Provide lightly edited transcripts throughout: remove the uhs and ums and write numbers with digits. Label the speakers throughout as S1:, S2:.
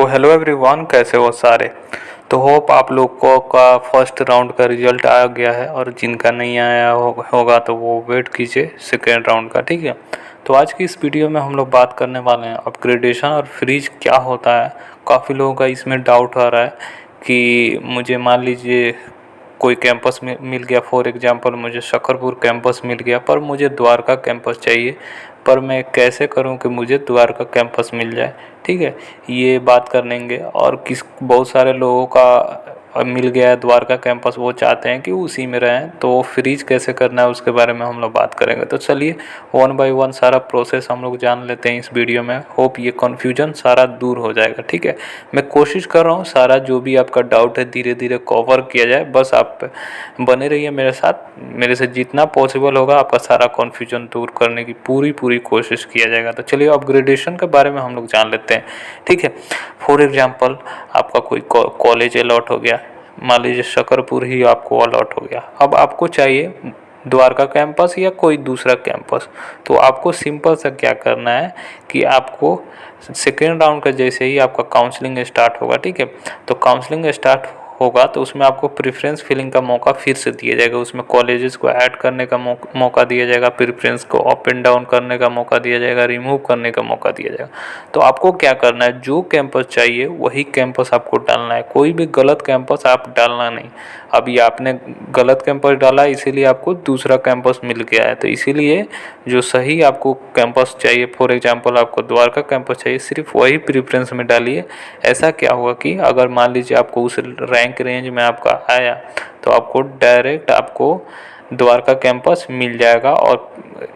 S1: Hello everyone, कैसे हो सारे। तो होप आप लोग को का फर्स्ट राउंड का रिजल्ट आ गया है, और जिनका नहीं आया होगा तो वो वेट कीजिए सेकेंड राउंड का। ठीक है। तो आज की इस वीडियो में हम लोग बात करने वाले हैं अपग्रेडेशन और फ्रीज क्या होता है। काफ़ी लोगों का इसमें डाउट आ रहा है कि मुझे मान लीजिए कोई कैंपस में मिल गया, फॉर एग्जांपल मुझे शकरपुर कैंपस मिल गया, पर मुझे द्वारका कैंपस चाहिए। पर मैं कैसे करूं कि मुझे द्वारका कैंपस मिल जाए। ठीक है, ये बात करेंगे। और बहुत सारे लोगों का मिल गया है द्वारका कैंपस, वो चाहते हैं कि उसी में रहें, तो फ्रीज कैसे करना है उसके बारे में हम लोग बात करेंगे। तो चलिए वन बाय वन सारा प्रोसेस हम लोग जान लेते हैं इस वीडियो में। होप ये कन्फ्यूजन सारा दूर हो जाएगा। ठीक है, मैं कोशिश कर रहा हूँ सारा जो भी आपका डाउट है धीरे धीरे कवर किया जाए। बस आप बने रहिए मेरे साथ, मेरे से जितना पॉसिबल होगा आपका सारा कन्फ्यूजन दूर करने की पूरी कोशिश किया जाएगा। तो चलिए अपग्रेडेशन के बारे में हम लोग जान लेते हैं। ठीक है, फॉर एग्जांपल आपका कोई कॉलेज अलॉट हो गया, मान लीजिए शकरपुर ही आपको अलॉट हो गया। अब आपको चाहिए द्वारका कैंपस या कोई दूसरा कैंपस। तो आपको सिंपल सा क्या करना है कि आपको सेकेंड राउंड का जैसे ही आपका काउंसलिंग स्टार्ट होगा, ठीक है, तो काउंसलिंग स्टार्ट होगा तो उसमें आपको प्रेफरेंस फिलिंग का मौका फिर से दिया जाएगा। उसमें कॉलेजेस को ऐड करने का मौका दिया जाएगा, प्रेफरेंस को अप एंड डाउन करने का मौका दिया जाएगा, रिमूव करने का मौका दिया जाएगा। तो आपको क्या करना है, जो कैंपस चाहिए वही कैंपस आपको डालना है। कोई भी गलत कैंपस आप डालना नहीं। अभी आपने गलत कैंपस डाला इसीलिए आपको दूसरा कैंपस मिल गया है। तो इसीलिए जो सही आपको कैंपस चाहिए, फॉर एग्जांपल आपको द्वारका कैंपस चाहिए, सिर्फ वही प्रेफरेंस में डालिए। ऐसा क्या होगा कि अगर मान लीजिए आपको उस रैंक रेंज में आपका आया तो आपको डायरेक्ट आपको द्वारका कैंपस मिल जाएगा और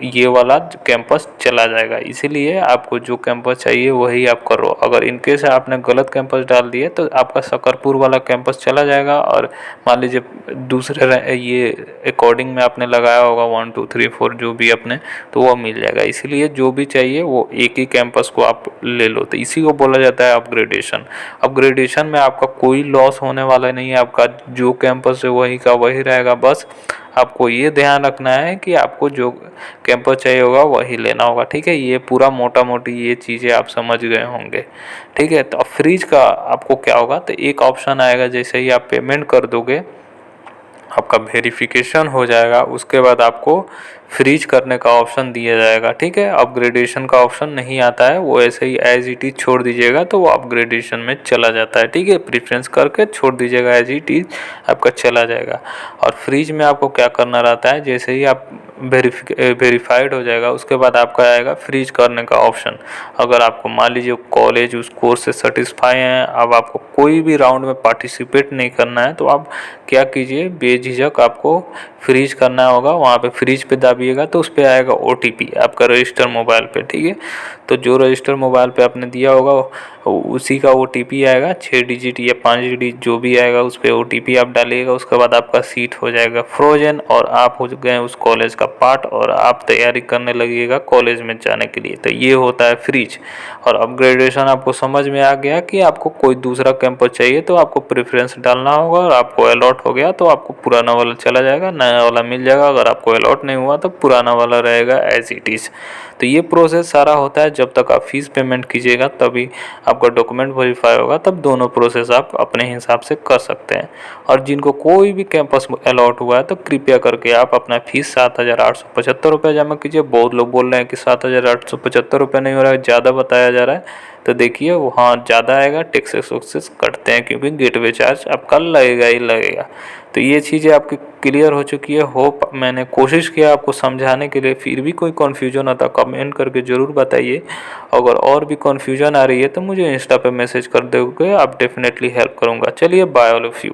S1: ये वाला कैंपस चला जाएगा। इसीलिए आपको जो कैंपस चाहिए वही आप करो। अगर इनकेस आपने गलत कैंपस डाल दिए तो आपका शकरपुर वाला कैंपस चला जाएगा, और मान लीजिए दूसरे ये अकॉर्डिंग में आपने लगाया होगा 1 2 3 4 जो भी आपने, तो वो मिल जाएगा। इसीलिए जो भी चाहिए वो एक ही कैंपस को आप ले लो। तो इसी को बोला जाता है अपग्रेडेशन। अपग्रेडेशन में आपका कोई लॉस होने वाला नहीं है, आपका जो कैंपस है वही का वही रहेगा। बस आपको ये ध्यान रखना है कि आपको जो कैंपस चाहिए होगा वही लेना होगा। ठीक है, ये पूरा मोटा मोटी ये चीज़ें आप समझ गए होंगे। ठीक है, तो अब फ्रीज का आपको क्या होगा, तो एक ऑप्शन आएगा जैसे ही आप पेमेंट कर दोगे आपका वेरिफिकेशन हो जाएगा, उसके बाद आपको फ्रीज करने का ऑप्शन दिया जाएगा। ठीक है, अपग्रेडेशन का ऑप्शन नहीं आता है, वो ऐसे ही एज इट इज छोड़ दीजिएगा तो वो अपग्रेडेशन में चला जाता है। ठीक है, प्रेफरेंस करके छोड़ दीजिएगा, एज इट इज आपका चला जाएगा। और फ्रीज में आपको क्या करना रहता है, जैसे ही आप वेरीफाइड हो जाएगा उसके बाद आपका आएगा फ्रीज करने का ऑप्शन। अगर आपको मान लीजिए कॉलेज उस कोर्स से सेटिस्फाई हैं, अब आपको कोई भी राउंड में पार्टिसिपेट नहीं करना है, तो आप क्या कीजिए, बेझिझक आपको फ्रीज करना होगा। वहाँ पे फ्रीज पे दाबिएगा तो उस पर आएगा OTP आपका रजिस्टर मोबाइल पे। ठीक है, तो जो रजिस्टर मोबाइल पे आपने दिया होगा उसी का OTP आएगा, 6 डिजिट या 5 डिजिट जो भी आएगा उस पर OTP आप डालिएगा। उसके बाद आपका सीट हो जाएगा फ्रोजन और आप हो गए उस कॉलेज का पार्ट, और आप तैयारी करने लगिएगा कॉलेज में जाने के लिए। तो ये होता है फ्रीज। और अपग्रेडेशन आपको समझ में आ गया कि आपको कोई दूसरा कैंपस चाहिए तो आपको प्रेफरेंस डालना होगा, और आपको अलॉट हो गया तो आपको पुराना वाला चला जाएगा, नया वाला मिल जाएगा। अगर आपको अलॉट नहीं हुआ तो पुराना वाला रहेगा एज इट इज़। तो ये प्रोसेस सारा होता है। जब तक आप फीस पेमेंट कीजिएगा तभी आपका डॉक्यूमेंट वेरीफाई होगा, तब दोनों प्रोसेस आप अपने हिसाब से कर सकते हैं। और जिनको कोई भी कैंपस अलॉट हुआ है तो कृपया करके आप अपना फीस 7,875 रुपये जमा कीजिए। बहुत लोग बोल रहे हैं कि 7,875 रुपये नहीं हो रहा है, ज़्यादा बताया जा रहा है। तो देखिए वो हाँ ज़्यादा आएगा, टैक्सेस वैक्सेस कटते हैं क्योंकि गेटवे चार्ज आपका लगेगा ही लगेगा। तो ये चीज़ें आपकी क्लियर हो चुकी है। होप मैंने कोशिश किया आपको समझाने के लिए। फिर भी कोई कन्फ्यूजन आता कमेंट करके ज़रूर बताइए। अगर और भी कन्फ्यूजन आ रही है तो मुझे इंस्टा पे मैसेज कर दोगे, आप डेफिनेटली हेल्प करूँगा। चलिए बाय ऑल ऑफ यू।